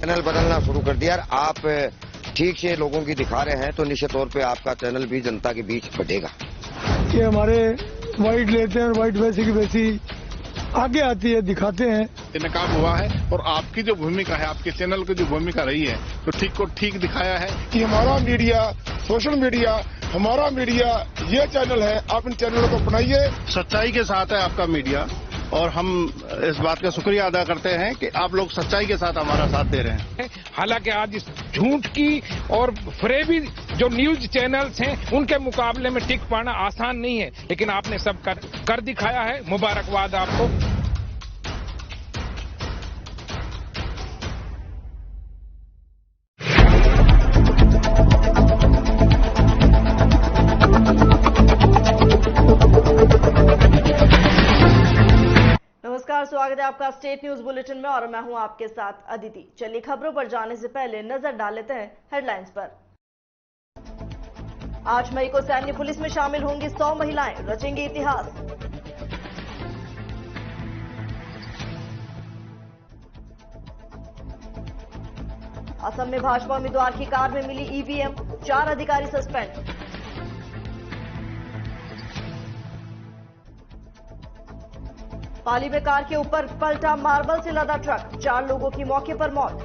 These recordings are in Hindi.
चैनल बदलना शुरू कर दिया। आप ठीक से लोगों की दिखा रहे हैं तो निश्चित तौर पे आपका चैनल भी जनता के बीच बढ़ेगा। ये हमारे वाइट लेते हैं और वाइट वैसी की वैसी आगे आती है, दिखाते हैं। नकाब हुआ है और आपकी जो भूमिका है, आपके चैनल की जो भूमिका रही है, तो ठीक को ठीक दिखाया है कि हमारा मीडिया, सोशल मीडिया, हमारा मीडिया ये चैनल है, आप इन चैनलों को अपनाइए। सच्चाई के साथ है आपका मीडिया और हम इस बात का शुक्रिया अदा करते हैं कि आप लोग सच्चाई के साथ हमारा साथ दे रहे हैं। हालांकि आज इस झूठ की और फरेबी जो न्यूज चैनल्स हैं उनके मुकाबले में टिक पाना आसान नहीं है, लेकिन आपने सब कर दिखाया है। मुबारकबाद आपको। नमस्कार, स्वागत है आपका स्टेट न्यूज बुलेटिन में और मैं हूं आपके साथ अदिति। चलिए खबरों पर जाने से पहले नजर डाल लेते हैं हेडलाइंस पर। 8 मई को सैन्य पुलिस में शामिल होंगी 100 महिलाएं, रचेंगे इतिहास। असम में भाजपा उम्मीदवार की कार में मिली ईवीएम, 4 अधिकारी सस्पेंड। पाली में कार के ऊपर पलटा मार्बल से लदा ट्रक, 4 लोगों की मौके पर मौत।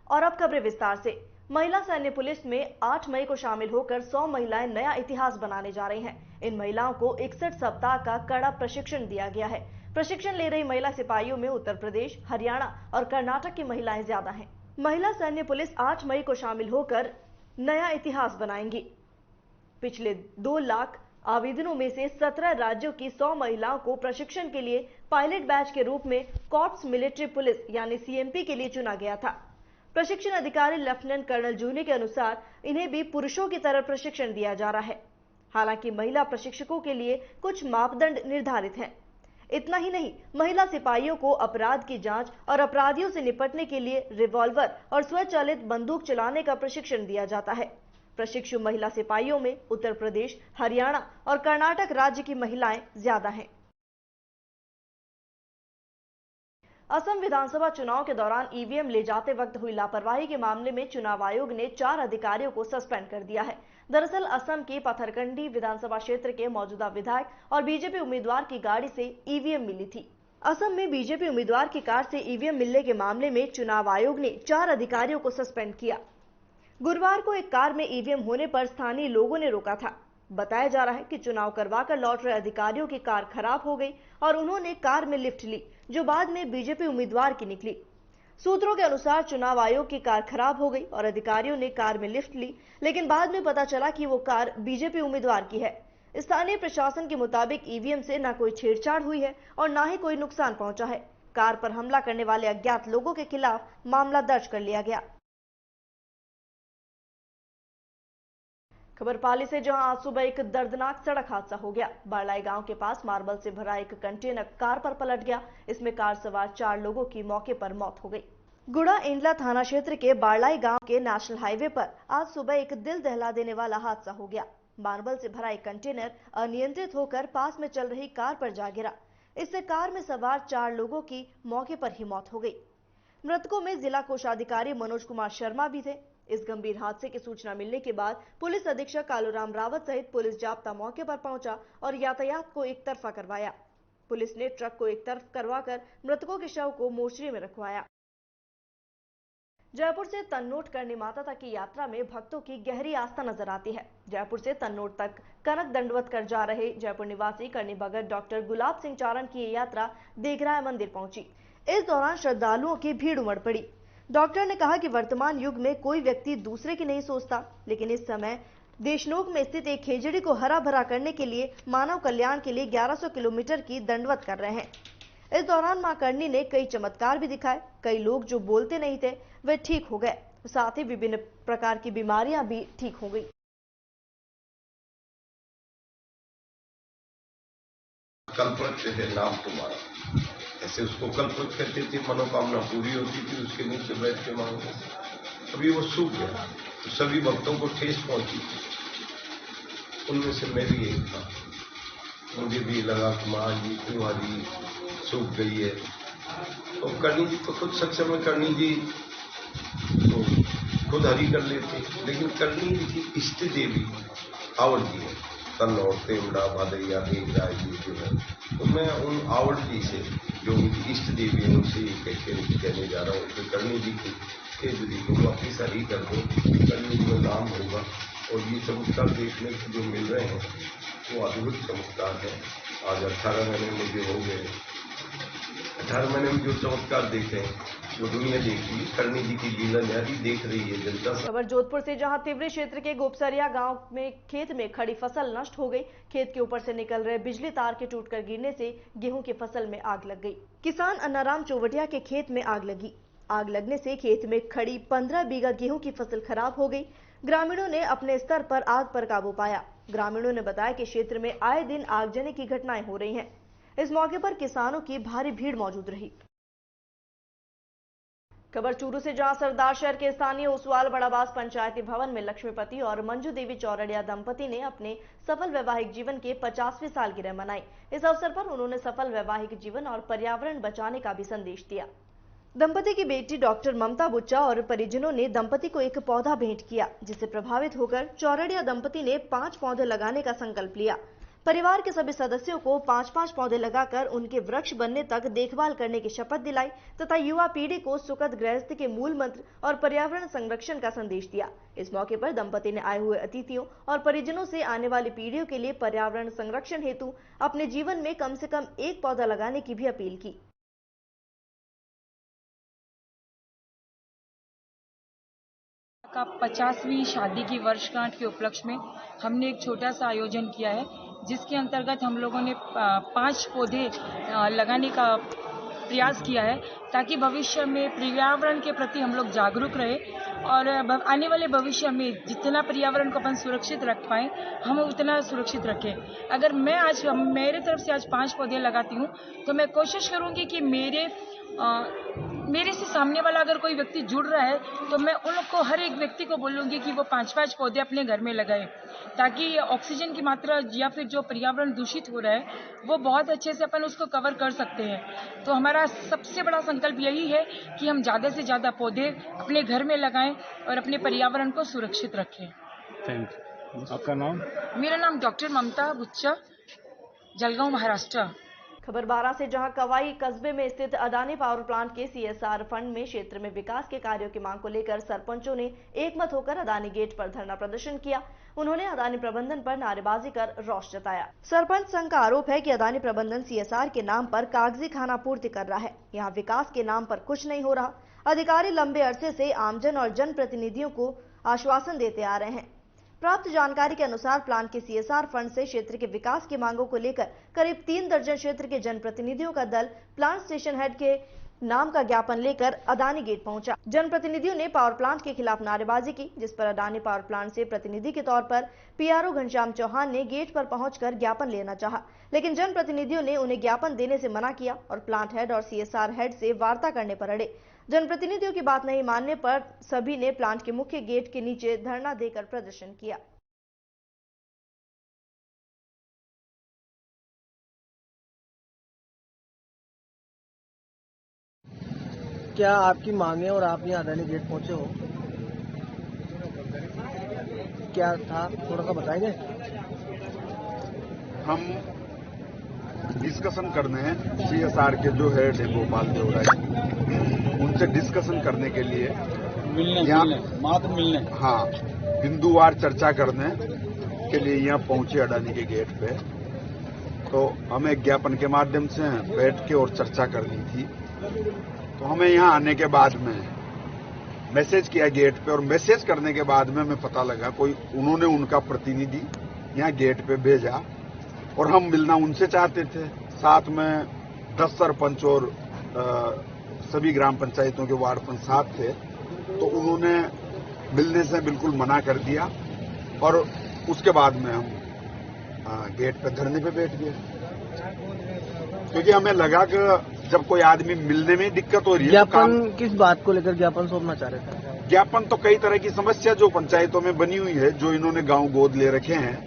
और अब खबरें विस्तार से। महिला सैन्य पुलिस में 8 मई को शामिल होकर 100 महिलाएं नया इतिहास बनाने जा रही हैं। इन महिलाओं को 61 सप्ताह का कड़ा प्रशिक्षण दिया गया है। प्रशिक्षण ले रही महिला सिपाहियों में उत्तर प्रदेश, हरियाणा और कर्नाटक की महिलाएं ज्यादा हैं। महिला सैन्य पुलिस 8 मई को शामिल होकर नया इतिहास बनाएंगी। पिछले 2 लाख आवेदनों में से 17 राज्यों की 100 महिलाओं को प्रशिक्षण के लिए पायलट बैच के रूप में कॉर्प्स मिलिट्री पुलिस यानी सीएमपी के लिए चुना गया था। प्रशिक्षण अधिकारी लेफ्टिनेंट कर्नल जूनी के अनुसार इन्हें भी पुरुषों की तरह प्रशिक्षण दिया जा रहा है। हालांकि महिला प्रशिक्षकों के लिए कुछ मापदंड निर्धारित हैं। इतना ही नहीं, महिला सिपाहियों को अपराध की जांच और अपराधियों से निपटने के लिए रिवॉल्वर और स्वचालित बंदूक चलाने का प्रशिक्षण दिया जाता है। प्रशिक्षु महिला सिपाहियों में उत्तर प्रदेश, हरियाणा और कर्नाटक राज्य की महिलाएं ज्यादा हैं। असम विधानसभा चुनाव के दौरान ईवीएम ले जाते वक्त हुई लापरवाही के मामले में चुनाव आयोग ने 4 अधिकारियों को सस्पेंड कर दिया है। दरअसल असम की पथरकंडी विधानसभा क्षेत्र के मौजूदा विधायक और बीजेपी उम्मीदवार की गाड़ी से ईवीएम मिली थी। असम में बीजेपी उम्मीदवार की कार से ईवीएम मिलने के मामले में चुनाव आयोग ने 4 अधिकारियों को सस्पेंड किया। गुरुवार को एक कार में ईवीएम होने पर स्थानीय लोगों ने रोका था। बताया जा रहा है कि चुनाव करवाकर लौट रहे अधिकारियों की कार खराब हो गई और उन्होंने कार में लिफ्ट ली, जो बाद में बीजेपी उम्मीदवार की निकली। सूत्रों के अनुसार चुनाव आयोग की कार खराब हो गई और अधिकारियों ने कार में लिफ्ट ली, लेकिन बाद में पता चला कि वो कार बीजेपी उम्मीदवार की है। स्थानीय प्रशासन के मुताबिक ईवीएम से न कोई छेड़छाड़ हुई है और न ही कोई नुकसान पहुंचा है। कार पर हमला करने वाले अज्ञात लोगों के खिलाफ मामला दर्ज कर लिया गया। खबर पाली से, जहां आज सुबह एक दर्दनाक सड़क हादसा हो गया। बारलाई गांव के पास मार्बल से भरा एक कंटेनर कार पर पलट गया। इसमें कार सवार 4 लोगों की मौके पर मौत हो गई। गुड़ा इंडला थाना क्षेत्र के बारलाई गांव के नेशनल हाईवे पर आज सुबह एक दिल दहला देने वाला हादसा हो गया। मार्बल से भरा एक कंटेनर अनियंत्रित होकर पास में चल रही कार पर जा गिरा। इससे कार में सवार 4 लोगों की मौके पर ही मौत हो गई। मृतकों में जिला कोषाधिकारी मनोज कुमार शर्मा भी थे। इस गंभीर हादसे की सूचना मिलने के बाद पुलिस अधीक्षक कालूराम रावत सहित पुलिस जाब्ता मौके पर पहुंचा और यातायात को एक तरफा करवाया। पुलिस ने ट्रक को एक तरफ करवाकर मृतकों के शव को मोर्चरी में रखवाया। जयपुर से तन्नोट करनी माता तक की यात्रा में भक्तों की गहरी आस्था नजर आती है। जयपुर से तन्नोट तक कनक दंडवत कर जा रहे जयपुर निवासी करनी भगत डॉक्टर गुलाब सिंह चारण की ये यात्रा देघराय मंदिर पहुंची। इस दौरान श्रद्धालुओं की भीड़ उमड़ पड़ी। डॉक्टर ने कहा कि वर्तमान युग में कोई व्यक्ति दूसरे की नहीं सोचता, लेकिन इस समय देशनोक में स्थित एक खेजड़ी को हरा भरा करने के लिए मानव कल्याण के लिए 1100 किलोमीटर की दंडवत कर रहे हैं। इस दौरान मां करनी ने कई चमत्कार भी दिखाए। कई लोग जो बोलते नहीं थे वे ठीक हो गए, साथ ही विभिन्न प्रकार की बीमारियां भी ठीक हो गई। कल्पवृक्ष है नाम तुम्हारा, ऐसे उसको कल्पवृक्ष कहते थे। मनोकामना पूरी होती थी, उसके नीचे बैठ के मांगो। अभी वो सूख गया तो सभी भक्तों को ठेस पहुंची। उनमें से मैं भी एक था। मुझे भी लगा कि माँ जी क्यों हरी सूख गई है। तो करनी जी तो खुद सक्षम है, करनी जी तो खुद हरी कर लेते, लेकिन करनी जी की इष्ट देवी आवड़ जी है, तन औरते उड़ा भादैया देख राय जी जो है। तो मैं उन आवड़ जी से जो उनकी इष्ट देवी है उनसे ये कहने जा रहा हूँ कि करनी जी के जी को वापिस हरी कर दो, करनी जी का नाम होगा। और ये चमत्कार देखने को जो मिल रहे हैं वो अद्भुत चमत्कार है। आज 18 महीने मुझे हो गए, 18 महीने में जो चमत्कार देखे वो दुनिया देखी, करनी जी की लीला न्यारी देख रही है जनता। खबर जोधपुर से, जहां तिवरी क्षेत्र के गोपसरिया गांव में खेत में खड़ी फसल नष्ट हो गई। खेत के ऊपर से निकल रहे बिजली तार के टूटकर गिरने से गेहूं की फसल में आग लग गई। किसान अन्नाराम चौवटिया के खेत में आग लगी। आग लगने से खेत में खड़ी 15 बीघा गेहूं की फसल खराब हो गई। ग्रामीणों ने अपने स्तर पर आग पर काबू पाया। ग्रामीणों ने बताया कि क्षेत्र में आए दिन आगजनी की घटनाएं हो रही हैं। इस मौके पर किसानों की भारी भीड़ मौजूद रही। खबर चूरू से, जहां सरदार शहर के स्थानीय ओसवाल बड़ाबास पंचायती भवन में लक्ष्मीपति और मंजू देवी चौरड़िया दंपति ने अपने सफल वैवाहिक जीवन के 50वीं सालगिरह मनाई। इस अवसर पर उन्होंने सफल वैवाहिक जीवन और पर्यावरण बचाने का भी संदेश दिया। दंपति की बेटी डॉक्टर ममता बुच्चा और परिजनों ने दंपति को एक पौधा भेंट किया, जिससे प्रभावित होकर चौरड़िया दंपति ने 5 पौधे लगाने का संकल्प लिया। परिवार के सभी सदस्यों को 5-5 पौधे लगाकर उनके वृक्ष बनने तक देखभाल करने की शपथ दिलाई तथा युवा पीढ़ी को सुखद गृहस्थी के मूल मंत्र और पर्यावरण संरक्षण का संदेश दिया। इस मौके पर दंपति ने आए हुए अतिथियों और परिजनों से आने वाली पीढ़ियों के लिए पर्यावरण संरक्षण हेतु अपने जीवन में कम से कम 1 पौधा लगाने की भी अपील की। का 50वीं शादी की वर्षगांठ के उपलक्ष्य में हमने एक छोटा सा आयोजन किया है, जिसके अंतर्गत हम लोगों ने 5 पौधे लगाने का प्रयास किया है, ताकि भविष्य में पर्यावरण के प्रति हम लोग जागरूक रहे और आने वाले भविष्य में जितना पर्यावरण को अपन सुरक्षित रख पाएं, हम उतना सुरक्षित रखें। अगर मैं आज मेरे तरफ से आज 5 पौधे लगाती हूँ, तो मैं कोशिश करूँगी कि मेरे से सामने वाला अगर कोई व्यक्ति जुड़ रहा है, तो मैं उन लोग को, हर एक व्यक्ति को बोलूँगी कि वो 5-5 पौधे अपने घर में लगाएं, ताकि ऑक्सीजन की मात्रा या फिर जो पर्यावरण दूषित हो रहा है वो बहुत अच्छे से अपन उसको कवर कर सकते हैं। तो हमारा सबसे बड़ा संकल्प यही है कि हम ज़्यादा से ज़्यादा पौधे अपने घर में लगाएं और अपने पर्यावरण को सुरक्षित रखें। Thank you. आपका नाम? मेरा नाम डॉक्टर ममता बुच्चा, जलगांव, महाराष्ट्र। खबर 12 से, जहां कवाई कस्बे में स्थित अदानी पावर प्लांट के CSR फंड में क्षेत्र में विकास के कार्यों की मांग को लेकर सरपंचों ने एकमत होकर अदानी गेट पर धरना प्रदर्शन किया। उन्होंने अदानी प्रबंधन पर नारेबाजी कर रोष जताया। सरपंच संघ का आरोप है कि अदानी प्रबंधन CSR के नाम पर कागजी खानापूर्ति कर रहा है। यहाँ विकास के नाम पर कुछ नहीं हो रहा। अधिकारी लंबे अरसे से आमजन और जनप्रतिनिधियों को आश्वासन देते आ रहे हैं। प्राप्त जानकारी के अनुसार प्लांट के CSR फंड से क्षेत्र के विकास की मांगों को लेकर करीब 3 दर्जन क्षेत्र के जनप्रतिनिधियों का दल प्लांट स्टेशन हेड के नाम का ज्ञापन लेकर अदानी गेट पहुंचा। जनप्रतिनिधियों ने पावर प्लांट के खिलाफ नारेबाजी की, जिस पर अदानी पावर प्लांट से प्रतिनिधि के तौर पर PRO घनश्याम चौहान ने गेट पर पहुंचकर ज्ञापन लेना चाहा, लेकिन जनप्रतिनिधियों ने उन्हें ज्ञापन देने से मना किया और प्लांट हेड और CSR हेड से वार्ता करने पर अड़े। जनप्रतिनिधियों की बात नहीं मानने पर सभी ने प्लांट के मुख्य गेट के नीचे धरना देकर प्रदर्शन किया। क्या आपकी मांगे और आप यहाँ अदानी गेट पहुंचे हो, क्या था, थोड़ा सा बताएंगे? हम डिस्कशन करने हैं CSR के जो हेड है गोपाल देवरा, उनसे डिस्कशन करने के लिए मिलने हाँ बिंदुवार चर्चा करने के लिए यहाँ पहुंचे अडानी के गेट पे। तो हमें ज्ञापन के माध्यम से बैठ के और चर्चा करनी थी। तो हमें यहाँ आने के बाद में मैसेज किया गेट पे, और मैसेज करने के बाद में हमें पता लगा उन्होंने उनका प्रतिनिधि यहाँ गेट पे भेजा और हम मिलना उनसे चाहते थे। साथ में 10 सरपंच और सभी ग्राम पंचायतों के वार्ड पंच साथ थे, तो उन्होंने मिलने से बिल्कुल मना कर दिया और उसके बाद में हम गेट पे धरने पे बैठ गए, क्योंकि हमें लगा कि जब कोई आदमी मिलने में दिक्कत हो रही है। ज्ञापन किस बात को लेकर ज्ञापन सौंपना चाह रहे थे? ज्ञापन तो कई तरह की समस्या जो पंचायतों में बनी हुई है, जो इन्होंने गांव गोद ले रखे हैं,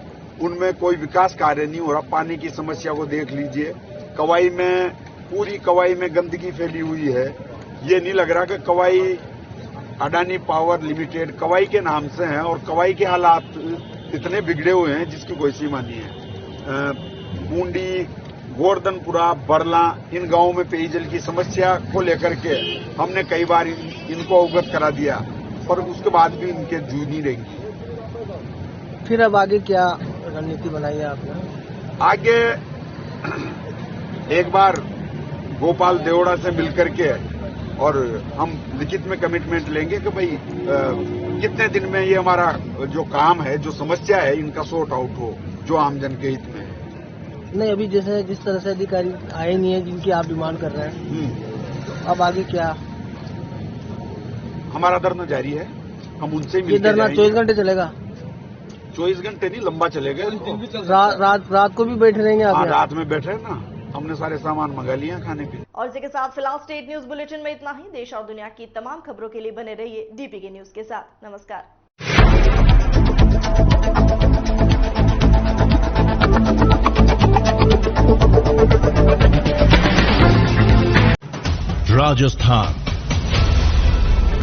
उनमें कोई विकास कार्य नहीं हो रहा। पानी की समस्या को देख लीजिए, कवाई में पूरी कवाई में गंदगी फैली हुई है। ये नहीं लग रहा कि कवाई अडानी पावर लिमिटेड कवाई के नाम से है और कवाई के हालात इतने बिगड़े हुए हैं जिसकी कोई सीमा नहीं है। बूंदी, गोवर्धनपुरा, बरला, इन गांवों में पेयजल की समस्या को लेकर के हमने कई बार इनको अवगत करा दिया, पर उसके बाद भी इनके जू नहीं रहेंगी। फिर अब आगे क्या रणनीति बनाई है आपने? आगे एक बार गोपाल देवड़ा से मिलकर के और हम लिखित में कमिटमेंट लेंगे कि भाई कितने दिन में ये हमारा जो काम है, जो समस्या है, इनका सॉर्ट आउट हो, जो आमजन के हित में है। नहीं, अभी जैसे जिस तरह से अधिकारी आए नहीं है जिनकी आप डिमांड कर रहे हैं, तो अब आगे क्या? हमारा धरना जारी है, हम उनसे मिलकर ये धरना 24 घंटे चलेगा? 24 घंटे नहीं, लंबा चलेगा। रात को भी बैठे रहेंगे आप? रात में बैठे ना, हमने सारे सामान मंगा लिया खाने के। और इसी के साथ फिलहाल स्टेट न्यूज बुलेटिन में इतना ही। देश और दुनिया की तमाम खबरों के लिए बने रहिए डीपीके न्यूज के साथ। नमस्कार। राजस्थान